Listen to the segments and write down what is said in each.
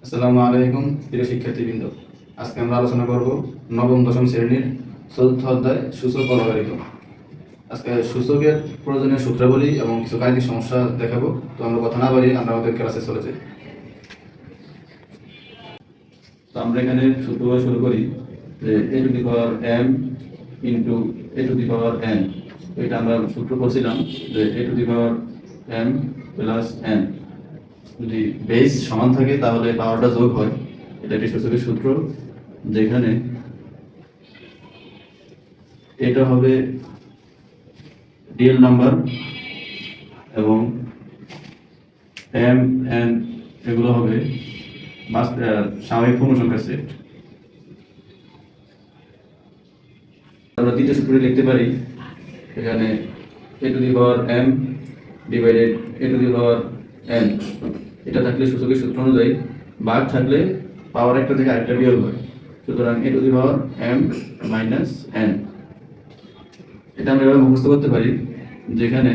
আসসালামু আলাইকুম প্রিয় শিক্ষার্থীবৃন্দ। আজকে আমরা আলোচনা করব নবম দশম শ্রেণীর চতুর্থ অধ্যায় সূচক ও লগারিদম। আজকে সূচকের প্রয়োজনীয় সূত্রাবলী এবং কিছু গাণিতিক সমস্যা দেখাবো। তো আমরা কথা না বাড়িয়ে আমরা আমাদের ক্লাসে চলে যাই। তো আমরা এখানে সূত্রগুলো শুরু করি যে a to the power m into a to the power n। এটা আমরা সূত্র করছিলাম যে a to the power m plus n যদি বেস সমান থাকে তাহলে পাওয়ারটা যোগ হয়। এটা একটি সূচকের সূত্র, যেখানে এটা হবে রিয়েল নাম্বার এবং এম এন এগুলো হবে স্বাভাবিক পূর্ণসংখ্যার সেট। আমরা দ্বিতীয় সূত্রটি লিখতে পারি, এখানে a to the power m divided a to the power n। এটা থাকলে সূচকের সূত্র অনুযায়ী ভাগ থাকলে পাওয়ার একটা থেকে আরেকটা বিয়োগ হয়, সুতরাং a to the power m minus n। এটা আমরা এভাবে মুখস্থ করতে পারি, যেখানে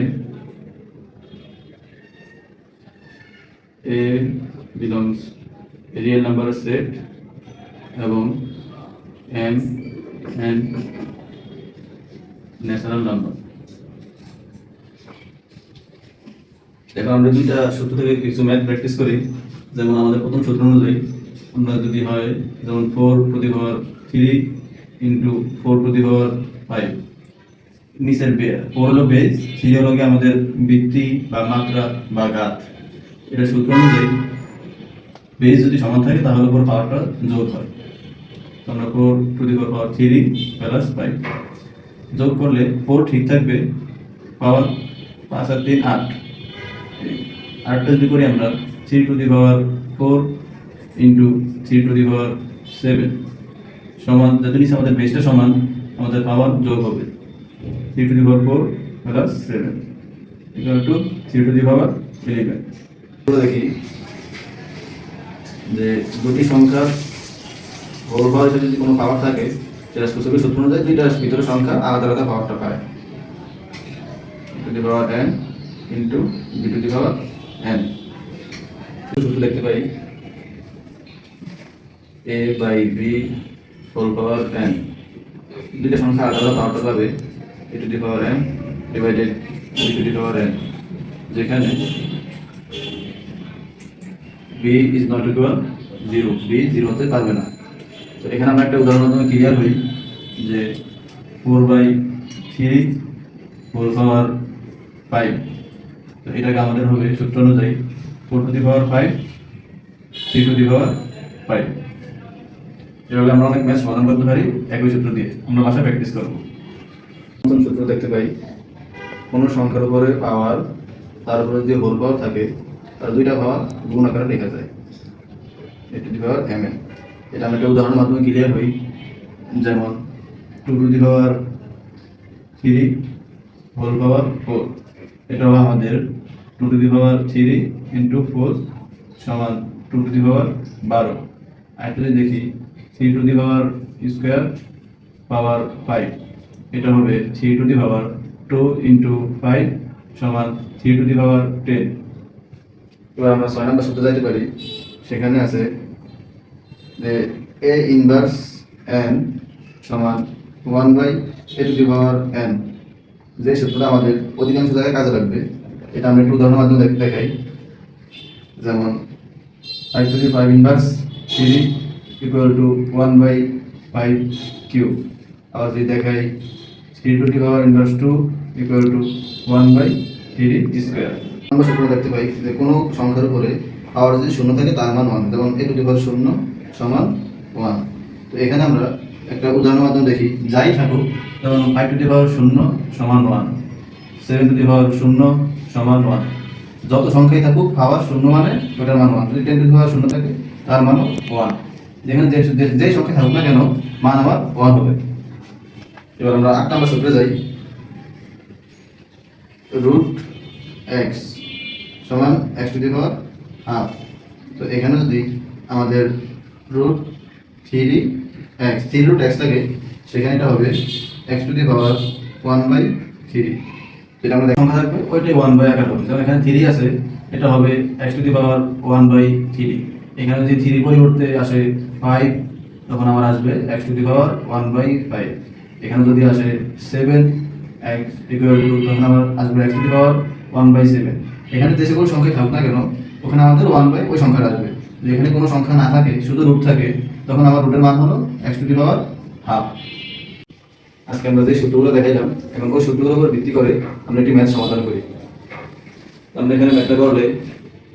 a belongs real number set এবং m n ন্যাচারাল নাম্বার। এখন আমরা দুইটা সূত্র থেকে কিছু ম্যাথ প্র্যাকটিস করি। যেমন আমাদের প্রথম সূত্র অনুযায়ী আমরা যদি হয় যেমন 4 to the power 3 into 4 to the power 5, নিচের 4 হলো বেস, 3 হলো কি আমাদের বৃত্তি বা মাত্রা বা ঘাত। এটা সূত্র অনুযায়ী বেস যদি সমান থাকে তাহলে উপর পাওয়ারটা যোগ হয়। তো আমরা 4 টু দি পাওয়ার 3 প্লাস 5 যোগ করলে 4 ঠিক থাকবে, পাওয়ার 5 আর 3 8। আরেকটা যদি করি আমরা 3 to the power 4 into 3 to the power 7 সমান, যাতে নিচে আমাদের বেসটা সমান আমাদের পাওয়ার যোগ হবে 3 to the power 4 plus 7 equal to 3 to the power 11। দেখি যে দুটি সংখ্যার হোল পাওয়ার হিসেবে যদি কোনো পাওয়ার থাকে, সেটা সূচকের সূত্র অনুযায়ী দুইটার ভিতরে সংখ্যা আলাদা আলাদা পাওয়ারটা পায়। To the power n into b to the power n। সূত্র দেখতে পাই a by b whole power n। দুইটা সংখ্যা আলাদা আলাদা পাওয়ারটা পাবে a to the power n divided b to the power n, যেখানে b is not equal 0, b 0 হতে পারবে না। তো এখানে আমরা একটা উদাহরণ মাধ্যমে ক্লিয়ার হই যে 4/3 হোল পাওয়ার 5। তো এটাকে আমাদের হবে সূত্র অনুযায়ী 4 to the power 5 3 to the power 5। এভাবে আমরা অনেক ম্যাথ সমাধান করতে পারি একই সূত্র দিয়ে। আমরা বাসায় প্র্যাকটিস করব। নতুন সূত্র দেখতে পাই, কোনো সংখ্যার উপরে পাওয়ার, তার উপরে যদি হোল পাওয়ার থাকে তার দুইটা পাওয়ার গুণ আকারে লেখা যায় a to the power mn। এটা আমরা একটা উদাহরণের মাধ্যমে ক্লিয়ার হই, যেমন 2 টু দি পাওয়ার 3 হোল পাওয়ার 4। এটাও আমাদের 2 টু দি পাওয়ার 3 ইন্টু 4 সমান 2 টু দি পাওয়ার 12। আরেকটা যদি দেখি 3 টু দি পাওয়ার স্কোয়ার পাওয়ার 5, এটা হবে 3 টু দি পাওয়ার 2 ইন্টু 5 সমান 3 টু দি পাওয়ার 10। এবার আমরা 6 নম্বর সূত্রে যাইতে পারি, সেখানে আছে যে a ইনভার্স n সমান 1/a two the power n। যে সূত্রটা আমাদের অধিকাংশ জায়গায় কাজে লাগবে, এটা আমরা একটু উদাহরণের মাধ্যমে দেখাই। যেমন 5 to the 5 inverse 3 equal to 1/5 cube. আবার যদি দেখাই 3 to the power inverse 2 equal to 1/3 square. আমরা সূত্র দেখতে পাই যে কোনো সংখ্যার উপরে পাওয়ার যদি শূন্য থাকে তার মান 1, যেমন a টু দি পাওয়ার 0 সমান 1। তো এখানে আমরা একটা উদাহরণের মাধ্যমে দেখি, যাই থাকুক, যেমন 5 টু দি পাওয়ার 0 সমান 1, 7 টু দি পাওয়ার 0 সমান 1। যত সংখ্যাই থাকুক পাওয়ার 0 মানে ওটার মান 1। যদি 10 টু দি পাওয়ার 0 থাকে তার মানও 1। যেখানে যে সংখ্যা থাকুক না কেন মান আবার 1 হবে। এবার আমরা 8 নম্বর সূত্রে যাই, রুট এক্স সমান x two the power half. তো এখানে যদি আমাদের রুট 3x 3 রুট x থাকে, সেখানে এটা হবে x টু দি পাওয়ার 1/3। যেটা আমরা সংখ্যা থাকবে ওইটাই 1/11 হবে। যেমন এখানে 3 আছে, এটা হবে x টু দি পাওয়ার 1/3। এখানে যদি 3 পরিবর্তে আসে 5, তখন আমার আসবে x⁵1/5। এখানে যদি আসে 7 x ইকুয়াল টু, তখন আমার আসবে x⁵1/7। এখানে যে সকল সংখ্যা থাকুক না কেন, ওখানে আমাদের 1 বাই ওই সংখ্যাটা আসবে। যদি এখানে কোনো সংখ্যা না থাকে, শুধু রুট থাকে, তখন আমার রুটের মান হলো x⁵12। আজকে আমরা যে সূত্রগুলো দেখাইলাম, এখন ওই সূত্রগুলোর উপর ভিত্তি করে আমরা একটি ম্যাথ সমাধান করি। আমরা এখানে ম্যাথটা করলে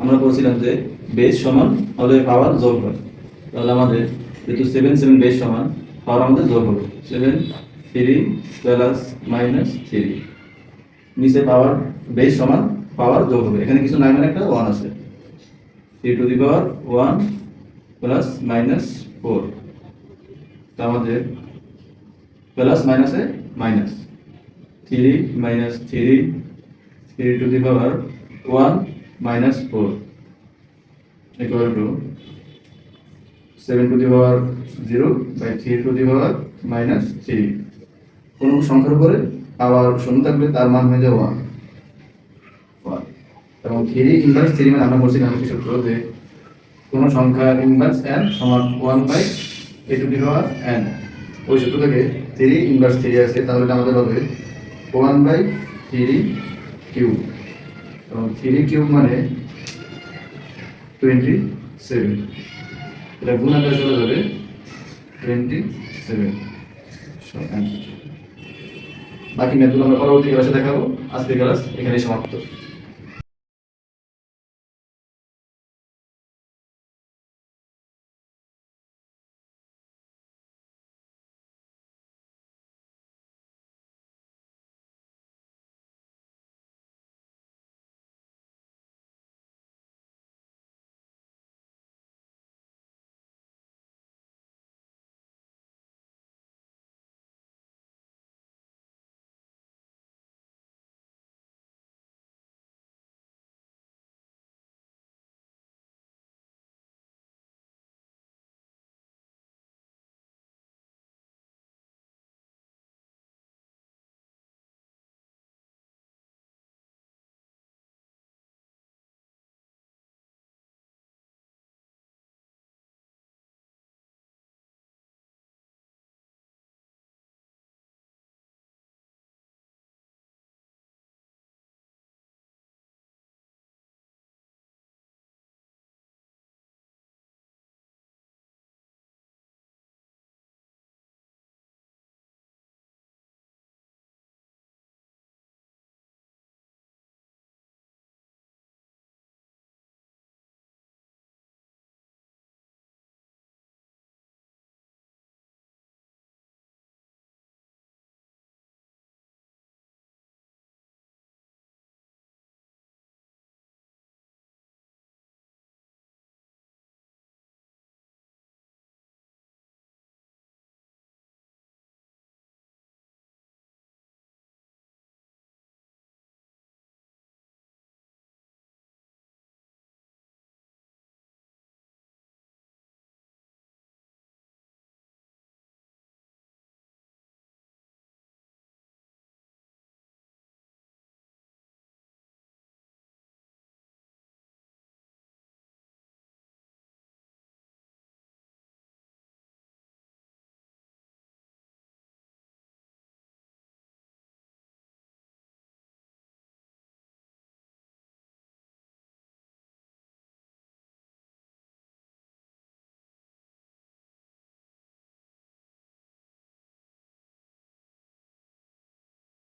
আমরা বলছিলাম যে বেস সমান হলে পাওয়ার যোগ হয়। তাহলে আমাদের যেহেতু 7 7 বেস সমান, পাওয়ার আমাদের যোগ হবে 7 3 প্লাস মাইনাস 3। নিচে পাওয়ার বেস সমান পাওয়ার যোগ হবে, এখানে কিছু নাই মানে একটা 1 আছে। 3⁴ প্লাস মাইনাস 4। তো আমাদের প্লাস মাইনাসে minus 3 minus 3 3⁴1 minus 4 equal to 7⁴0/3 minus 3। কোন সংখ্যার উপরে পাওয়ার শূন্য থাকলে তার মান হয়ে যাবে 1। এবং 3 ইনভার্স 3 মানে আমরা বলছিলাম একটি সূত্র যে কোন সংখ্যার ইনভার্স n সমান 1/a⁴n। ওই সূত্র থেকে 3 ইনভার্স 3 আছে, তাহলে এটা আমাদের হবে 1/3 কিউব। এবং 3 কিউব মানে 27। এটা গুণ আকারে চলে যাবে 27। বাকি ম্যাথগুলো আমরা পরবর্তী ক্লাসে দেখাবো। আজকের ক্লাস এখানেই সমাপ্ত।